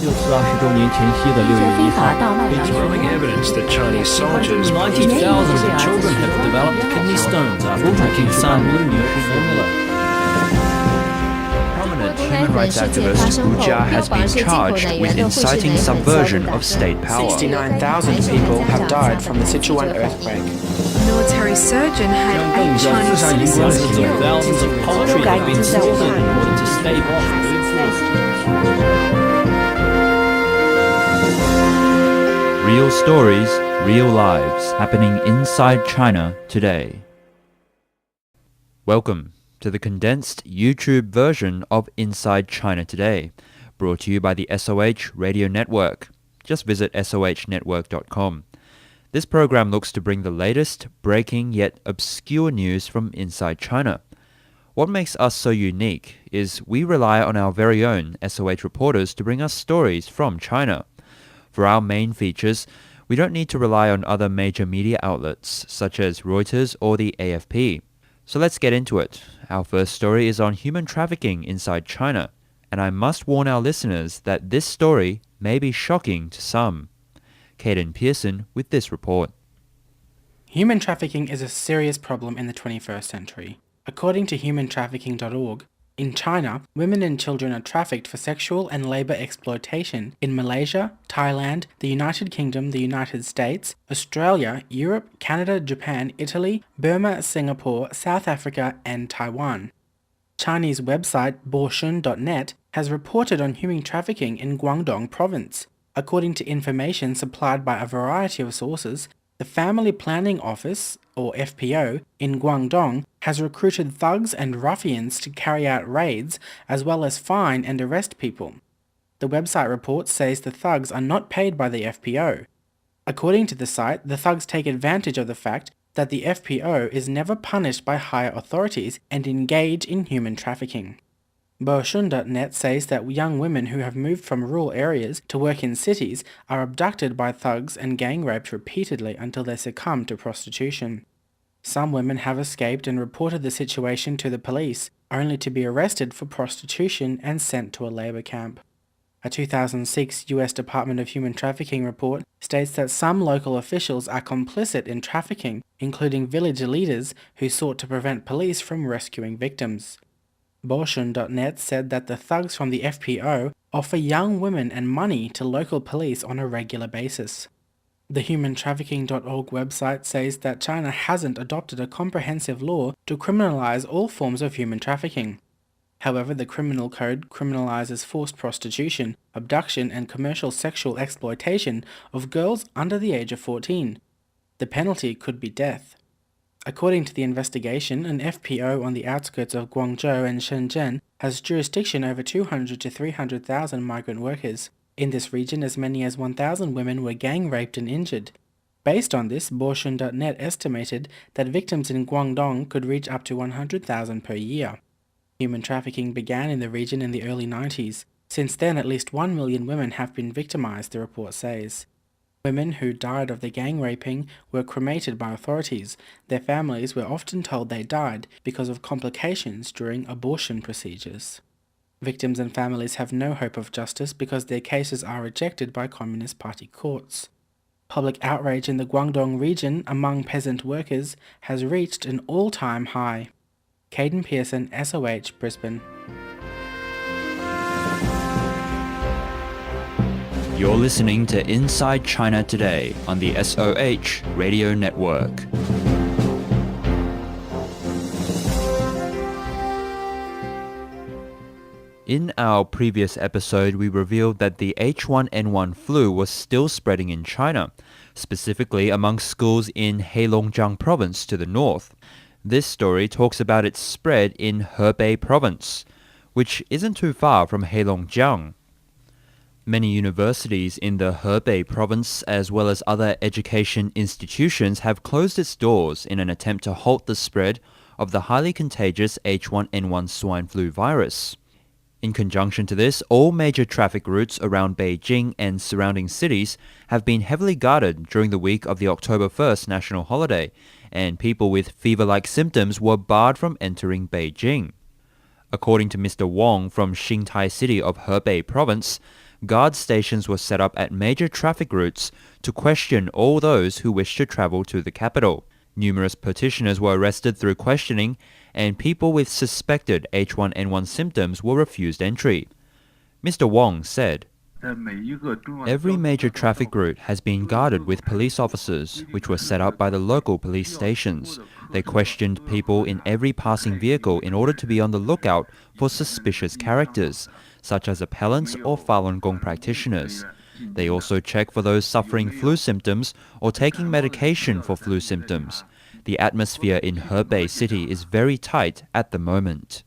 It's growing evidence that Chinese soldiers 90 thousands of children have developed kidney stones after drinking some milk formula. Prominent human rights activist Hu Jia has been charged with inciting subversion of state power. 69,000 people have died from the Sichuan earthquake. Military surgeon had 8 Chinese citizens Hundreds of killed. thousands of poultry have been slaughtered in order to stave off bird flu. Real stories, real lives happening inside China today. Welcome to the condensed YouTube version of Inside China Today, brought to you by the SOH Radio Network. Just visit sohnetwork.com. This program looks to bring the latest, breaking yet obscure news from inside China. What makes us so unique is we rely on our very own SOH reporters to bring us stories from China. For our main features, we don't need to rely on other major media outlets such as Reuters or the AFP. So let's get into it. Our first story is on human trafficking inside China, and I must warn our listeners that this story may be shocking to some. Caden Pearson with this report. Human trafficking is a serious problem in the 21st century. According to humantrafficking.org, in China, women and children are trafficked for sexual and labor exploitation in Malaysia, Thailand, the United Kingdom, the United States, Australia, Europe, Canada, Japan, Italy, Burma, Singapore, South Africa, and Taiwan. Chinese website boshun.net has reported on human trafficking in Guangdong province. According to information supplied by a variety of sources, the Family Planning Office, or FPO, in Guangdong has recruited thugs and ruffians to carry out raids as well as fine and arrest people. The website report says the thugs are not paid by the FPO. According to the site, the thugs take advantage of the fact that the FPO is never punished by higher authorities and engage in human trafficking. Boshun.net says that young women who have moved from rural areas to work in cities are abducted by thugs and gang raped repeatedly until they succumb to prostitution. Some women have escaped and reported the situation to the police, only to be arrested for prostitution and sent to a labor camp. A 2006 US Department of Human Trafficking report states that some local officials are complicit in trafficking, including village leaders who sought to prevent police from rescuing victims. Boshun.net said that the thugs from the FPO offer young women and money to local police on a regular basis. The humantrafficking.org website says that China hasn't adopted a comprehensive law to criminalize all forms of human trafficking. However, the criminal code criminalizes forced prostitution, abduction, and commercial sexual exploitation of girls under the age of 14. The penalty could be death. According to the investigation, an FPO on the outskirts of Guangzhou and Shenzhen has jurisdiction over 200 to 300,000 migrant workers. In this region, as many as 1,000 women were gang raped and injured. Based on this, Boshun.net estimated that victims in Guangdong could reach up to 100,000 per year. Human trafficking began in the region in the early 90s. Since then, at least 1 million women have been victimized, the report says. Women who died of the gang raping were cremated by authorities. Their families were often told they died because of complications during abortion procedures. Victims and families have no hope of justice because their cases are rejected by Communist Party courts. Public outrage in the Guangdong region among peasant workers has reached an all-time high. Caden Pearson, SOH, Brisbane. You're listening to Inside China Today on the SOH Radio Network. In our previous episode, we revealed that the H1N1 flu was still spreading in China, specifically among schools in Heilongjiang province to the north. This story talks about its spread in Hebei province, which isn't too far from Heilongjiang. Many universities in the Hebei province, as well as other education institutions, have closed its doors in an attempt to halt the spread of the highly contagious H1N1 swine flu virus. In conjunction to this, all major traffic routes around Beijing and surrounding cities have been heavily guarded during the week of the October 1st national holiday, and people with fever-like symptoms were barred from entering Beijing. According to Mr. Wong from Xingtai City of Hebei Province, guard stations were set up at major traffic routes to question all those who wished to travel to the capital. Numerous petitioners were arrested through questioning, and people with suspected H1N1 symptoms were refused entry. Mr. Wong said, "Every major traffic route has been guarded with police officers, which were set up by the local police stations. They questioned people in every passing vehicle in order to be on the lookout for suspicious characters, such as appellants or Falun Gong practitioners. They also check for those suffering flu symptoms or taking medication for flu symptoms. The atmosphere in Hebei City is very tight at the moment."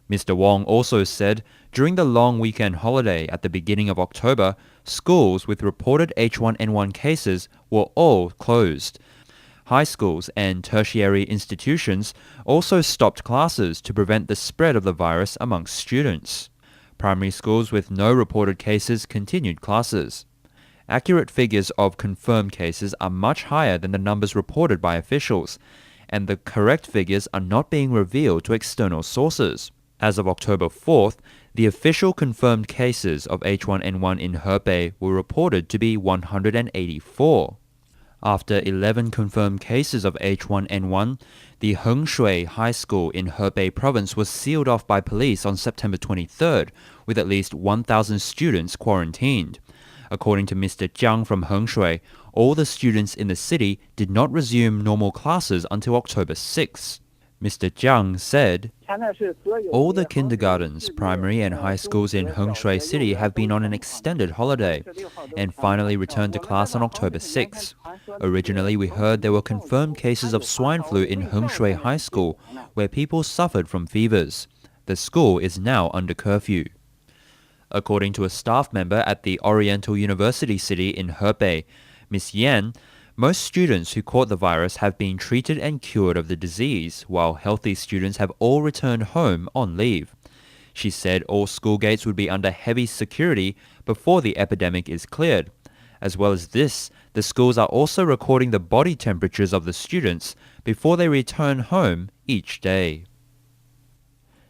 Mr. Wong also said during the long weekend holiday at the beginning of October, schools with reported H1N1 cases were all closed. High schools and tertiary institutions also stopped classes to prevent the spread of the virus amongst students. Primary schools with no reported cases continued classes. Accurate figures of confirmed cases are much higher than the numbers reported by officials, and the correct figures are not being revealed to external sources. As of October 4th, the official confirmed cases of H1N1 in Hebei were reported to be 184. After 11 confirmed cases of H1N1, the Hengshui High School in Hebei province was sealed off by police on September 23rd, with at least 1,000 students quarantined. According to Mr. Jiang from Hengshui, all the students in the city did not resume normal classes until October 6th. Mr. Jiang said, "All the kindergartens, primary and high schools in Hengshui City have been on an extended holiday and finally returned to class on October 6th. Originally, we heard there were confirmed cases of swine flu in Hengshui High School, where people suffered from fevers. The school is now under curfew." According to a staff member at the Oriental University City in Hebei, Ms. Yan, most students who caught the virus have been treated and cured of the disease, while healthy students have all returned home on leave. She said all school gates would be under heavy security before the epidemic is cleared. As well as this, the schools are also recording the body temperatures of the students before they return home each day.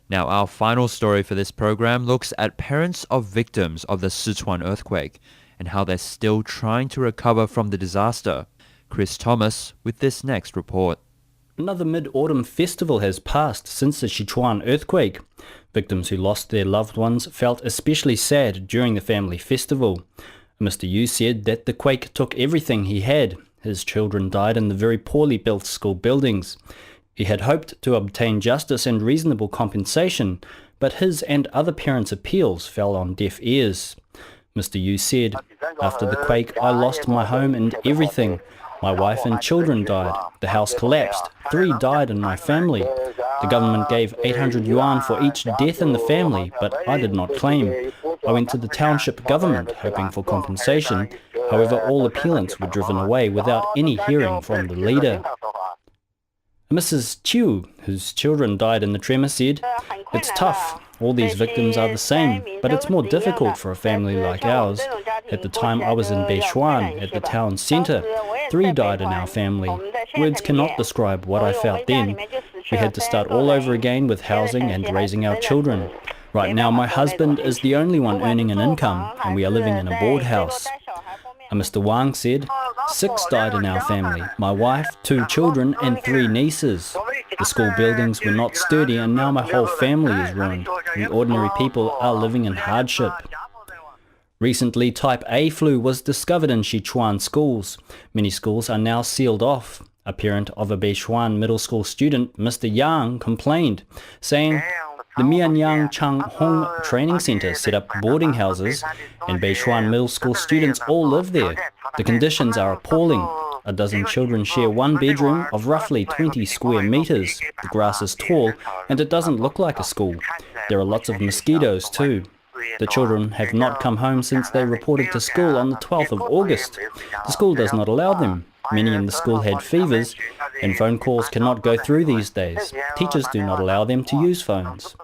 Now, our final story for this program looks at parents of victims of the Sichuan earthquake and how they're still trying to recover from the disaster. Chris Thomas with this next report. Another mid-autumn festival has passed since the Sichuan earthquake. Victims who lost their loved ones felt especially sad during the family festival. Mr. Yu said that the quake took everything he had. His children died in the very poorly built school buildings. He had hoped to obtain justice and reasonable compensation, but his and other parents' appeals fell on deaf ears. Mr. Yu said, "After the quake, I lost my home and everything. My wife and children died. The house collapsed. 3 died in my family. The government gave 800 yuan for each death in the family, but I did not claim. I went to the township government hoping for compensation. However, all appealants were driven away without any hearing from the leader." Mrs. Chiu, whose children died in the tremor, said, "It's tough. All these victims are the same, but it's more difficult for a family like ours. At the time I was in Beishuan, at the town centre. 3 died in our family. Words cannot describe what I felt then. We had to start all over again with housing and raising our children. Right now my husband is the only one earning an income, and we are living in a board house." Mr. Wang said, "6 died in our family, my wife, 2 children and 3 nieces. The school buildings were not sturdy and now my whole family is ruined. We ordinary people are living in hardship." Recently, type A flu was discovered in Sichuan schools. Many schools are now sealed off. A parent of a Beishuan middle school student, Mr. Yang, complained, saying, "The Mianyang Chang Hong Training Center set up boarding houses, and Beishuan middle school students all live there. The conditions are appalling. A dozen children share one bedroom of roughly 20 square meters. The grass is tall, and it doesn't look like a school. There are lots of mosquitoes too. The children have not come home since they reported to school on the 12th of August. The school does not allow them. Many in the school had fevers, and phone calls cannot go through these days. Teachers do not allow them to use phones."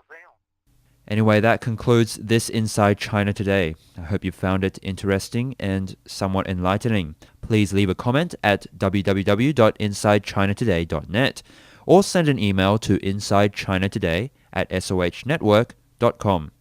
Anyway, that concludes this Inside China Today. I hope you found it interesting and somewhat enlightening. Please leave a comment at www.insidechinatoday.net or send an email to insidechinatoday@sohnetwork.com.